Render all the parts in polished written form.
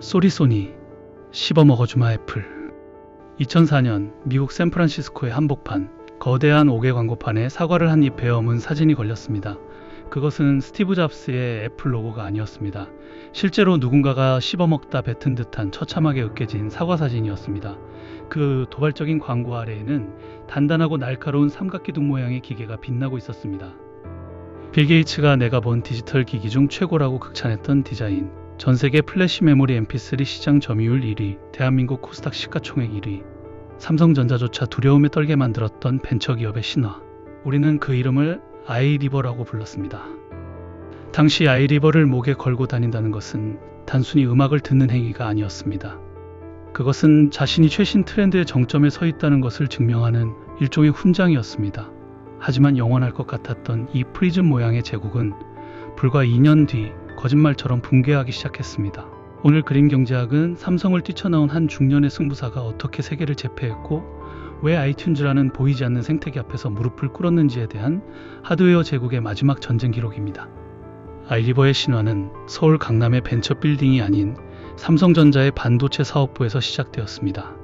쏘리 소니, 씹어먹어주마 애플. 2004년 미국 샌프란시스코의 한복판, 거대한 5개 광고판에 사과를 한 입 베어문 사진이 걸렸습니다. 그것은 스티브 잡스의 애플 로고가 아니었습니다. 실제로 누군가가 씹어먹다 뱉은 듯한 처참하게 으깨진 사과 사진이었습니다. 그 도발적인 광고 아래에는 단단하고 날카로운 삼각기둥 모양의 기계가 빛나고 있었습니다. 빌 게이츠가 내가 본 디지털 기기 중 최고라고 극찬했던 디자인, 전세계 플래시 메모리 mp3 시장 점유율 1위, 대한민국 코스닥 시가총액 1위, 삼성전자조차 두려움에 떨게 만들었던 벤처기업의 신화. 우리는 그 이름을 아이리버라고 불렀습니다. 당시 아이리버를 목에 걸고 다닌다는 것은 단순히 음악을 듣는 행위가 아니었습니다. 그것은 자신이 최신 트렌드의 정점에 서 있다는 것을 증명하는 일종의 훈장이었습니다. 하지만 영원할 것 같았던 이 프리즘 모양의 제국은 불과 2년 뒤 거짓말처럼 붕괴하기 시작했습니다. 오늘 그림 경제학은 삼성을 뛰쳐나온 한 중년의 승부사가 어떻게 세계를 제패했고 왜 아이튠즈라는 보이지 않는 생태계 앞에서 무릎을 꿇었는지에 대한 하드웨어 제국의 마지막 전쟁 기록입니다. 아이리버의 신화는 서울 강남의 벤처 빌딩이 아닌 삼성전자의 반도체 사업부에서 시작되었습니다.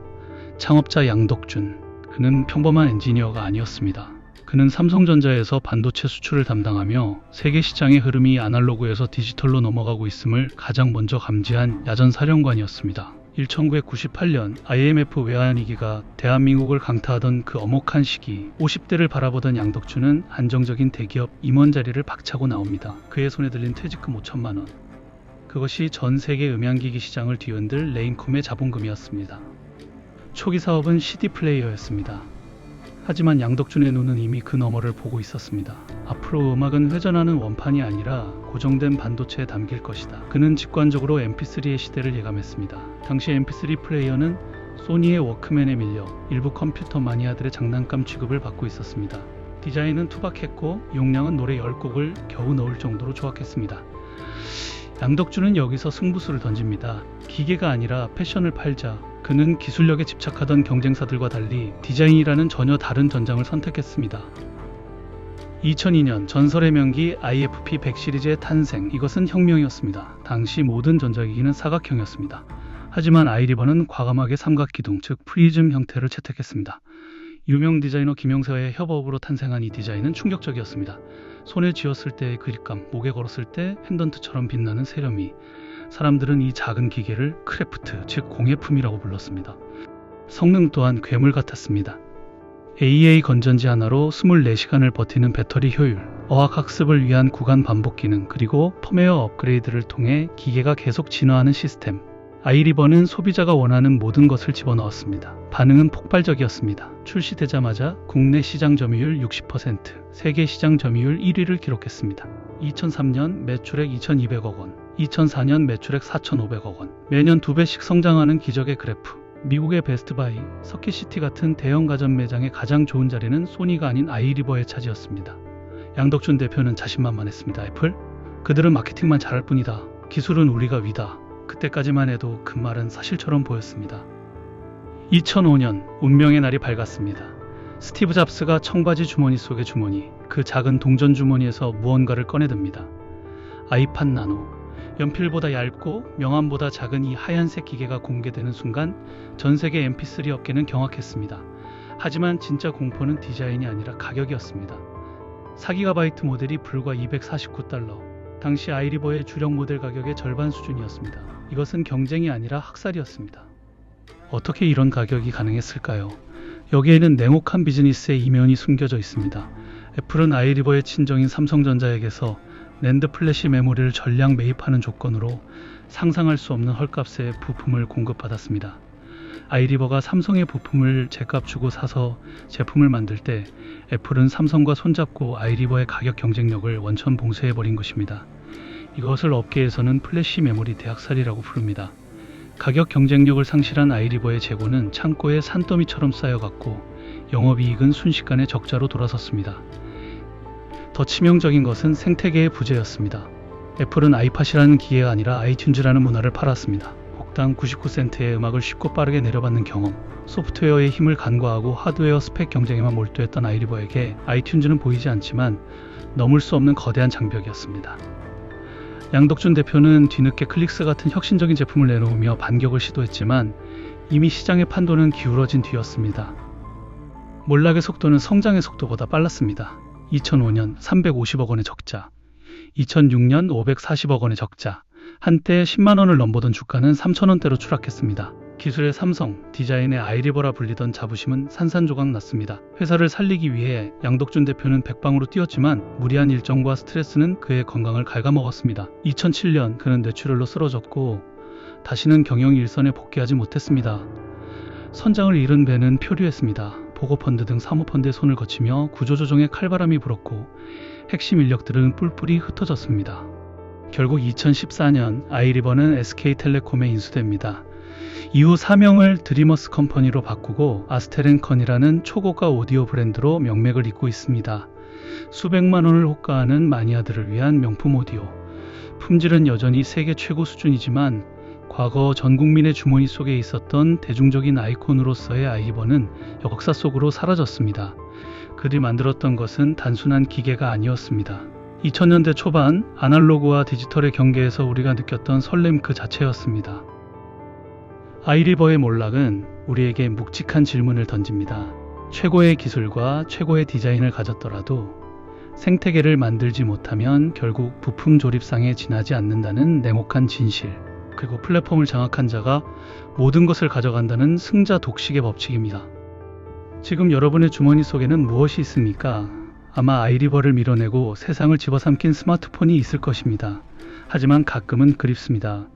창업자 양덕준, 그는 평범한 엔지니어가 아니었습니다. 그는 삼성전자에서 반도체 수출을 담당하며 세계 시장의 흐름이 아날로그에서 디지털로 넘어가고 있음을 가장 먼저 감지한 야전 사령관이었습니다. 1998년 IMF 외환위기가 대한민국을 강타하던 그 엄혹한 시기, 50대를 바라보던 양덕준은 안정적인 대기업 임원 자리를 박차고 나옵니다. 그의 손에 들린 퇴직금 5천만 원. 그것이 전 세계 음향기기 시장을 뒤흔들 레인콤의 자본금이었습니다. 초기 사업은 CD 플레이어였습니다. 하지만 양덕준의 눈은 이미 그 너머를 보고 있었습니다. 앞으로 음악은 회전하는 원판이 아니라 고정된 반도체에 담길 것이다. 그는 직관적으로 mp3의 시대를 예감했습니다. 당시 mp3 플레이어는 소니의 워크맨에 밀려 일부 컴퓨터 마니아들의 장난감 취급을 받고 있었습니다. 디자인은 투박했고 용량은 노래 10곡을 겨우 넣을 정도로 조악했습니다. 양덕준은 여기서 승부수를 던집니다. 기계가 아니라 패션을 팔자. 그는 기술력에 집착하던 경쟁사들과 달리 디자인이라는 전혀 다른 전장을 선택했습니다. 2002년 전설의 명기 IFP100 시리즈의 탄생. 이것은 혁명이었습니다. 당시 모든 전자기기는 사각형이었습니다. 하지만 아이리버는 과감하게 삼각기둥, 즉 프리즘 형태를 채택했습니다. 유명 디자이너 김영세와의 협업으로 탄생한 이 디자인은 충격적이었습니다. 손에 쥐었을 때의 그립감, 목에 걸었을 때 펜던트처럼 빛나는 세련미. 사람들은 이 작은 기계를 크래프트, 즉 공예품이라고 불렀습니다. 성능 또한 괴물 같았습니다. AA 건전지 하나로 24시간을 버티는 배터리 효율, 어학학습을 위한 구간 반복 기능, 그리고 펌웨어 업그레이드를 통해 기계가 계속 진화하는 시스템. 아이리버는 소비자가 원하는 모든 것을 집어넣었습니다. 반응은 폭발적이었습니다. 출시되자마자 국내 시장 점유율 60%, 세계 시장 점유율 1위를 기록했습니다. 2003년 매출액 2,200억 원, 2004년 매출액 4,500억 원, 매년 2배씩 성장하는 기적의 그래프. 미국의 베스트바이, 서킷시티 같은 대형 가전 매장의 가장 좋은 자리는 소니가 아닌 아이리버의 차지였습니다. 양덕준 대표는 자신만만했습니다. 애플? 그들은 마케팅만 잘할 뿐이다. 기술은 우리가 위다. 그때까지만 해도 그 말은 사실처럼 보였습니다. 2005년 운명의 날이 밝았습니다. 스티브 잡스가 청바지 주머니 속의 주머니, 그 작은 동전 주머니에서 무언가를 꺼내듭니다. 아이팟 나노. 연필보다 얇고 명암보다 작은 이 하얀색 기계가 공개되는 순간 전 세계 mp3 업계는 경악했습니다. 하지만 진짜 공포는 디자인이 아니라 가격이었습니다. 4GB 모델이 불과 $249. 당시 아이리버의 주력 모델 가격의 절반 수준이었습니다. 이것은 경쟁이 아니라 학살이었습니다. 어떻게 이런 가격이 가능했을까요? 여기에는 냉혹한 비즈니스의 이면이 숨겨져 있습니다. 애플은 아이리버의 친정인 삼성전자에게서 낸드 플래시 메모리를 전량 매입하는 조건으로 상상할 수 없는 헐값의 부품을 공급받았습니다. 아이리버가 삼성의 부품을 제값 주고 사서 제품을 만들 때 애플은 삼성과 손잡고 아이리버의 가격 경쟁력을 원천 봉쇄해버린 것입니다. 이것을 업계에서는 플래시 메모리 대학살이라고 부릅니다. 가격 경쟁력을 상실한 아이리버의 재고는 창고에 산더미처럼 쌓여갔고 영업이익은 순식간에 적자로 돌아섰습니다. 더 치명적인 것은 생태계의 부재였습니다. 애플은 아이팟이라는 기계가 아니라 아이튠즈라는 문화를 팔았습니다. 곡당 99센트의 음악을 쉽고 빠르게 내려받는 경험, 소프트웨어의 힘을 간과하고 하드웨어 스펙 경쟁에만 몰두했던 아이리버에게 아이튠즈는 보이지 않지만 넘을 수 없는 거대한 장벽이었습니다. 양덕준 대표는 뒤늦게 클릭스 같은 혁신적인 제품을 내놓으며 반격을 시도했지만 이미 시장의 판도는 기울어진 뒤였습니다. 몰락의 속도는 성장의 속도보다 빨랐습니다. 2005년 350억 원의 적자, 2006년 540억 원의 적자, 한때 10만 원을 넘보던 주가는 3천 원대로 추락했습니다. 기술의 삼성, 디자인의 아이리버라 불리던 자부심은 산산조각 났습니다. 회사를 살리기 위해 양덕준 대표는 백방으로 뛰었지만 무리한 일정과 스트레스는 그의 건강을 갉아먹었습니다. 2007년 그는 뇌출혈로 쓰러졌고 다시는 경영 일선에 복귀하지 못했습니다. 선장을 잃은 배는 표류했습니다. 보고펀드 등 사모펀드의 손을 거치며 구조조정에 칼바람이 불었고 핵심 인력들은 뿔뿔이 흩어졌습니다. 결국 2014년 아이리버는 SK텔레콤에 인수됩니다. 이후 사명을 드리머스 컴퍼니로 바꾸고 아스텔앤컨이라는 초고가 오디오 브랜드로 명맥을 잇고 있습니다. 수백만 원을 호가하는 마니아들을 위한 명품 오디오. 품질은 여전히 세계 최고 수준이지만 과거 전 국민의 주머니 속에 있었던 대중적인 아이콘으로서의 아이리버는 역사 속으로 사라졌습니다. 그들이 만들었던 것은 단순한 기계가 아니었습니다. 2000년대 초반 아날로그와 디지털의 경계에서 우리가 느꼈던 설렘 그 자체였습니다. 아이리버의 몰락은 우리에게 묵직한 질문을 던집니다. 최고의 기술과 최고의 디자인을 가졌더라도 생태계를 만들지 못하면 결국 부품 조립상에 지나지 않는다는 냉혹한 진실, 그리고 플랫폼을 장악한 자가 모든 것을 가져간다는 승자 독식의 법칙입니다. 지금 여러분의 주머니 속에는 무엇이 있습니까? 아마 아이리버를 밀어내고 세상을 집어삼킨 스마트폰이 있을 것입니다. 하지만 가끔은 그립습니다.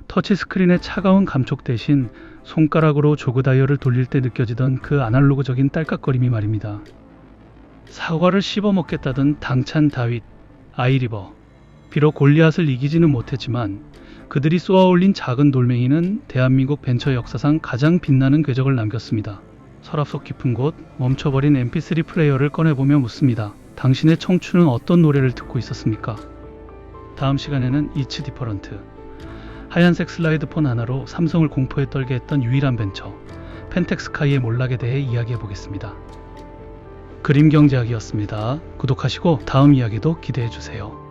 터치스크린의 차가운 감촉 대신 손가락으로 조그 다이얼을 돌릴 때 느껴지던 그 아날로그적인 딸깍거림이 말입니다. 사과를 씹어먹겠다던 당찬 다윗, 아이리버. 비록 골리앗을 이기지는 못했지만 그들이 쏘아올린 작은 돌멩이는 대한민국 벤처 역사상 가장 빛나는 궤적을 남겼습니다. 서랍 속 깊은 곳, 멈춰버린 mp3 플레이어를 꺼내보며 묻습니다. 당신의 청춘은 어떤 노래를 듣고 있었습니까? 다음 시간에는 It's Different. 하얀색 슬라이드폰 하나로 삼성을 공포에 떨게 했던 유일한 벤처, 펜텍스카이의 몰락에 대해 이야기해보겠습니다. 그림경제학이었습니다. 구독하시고 다음 이야기도 기대해주세요.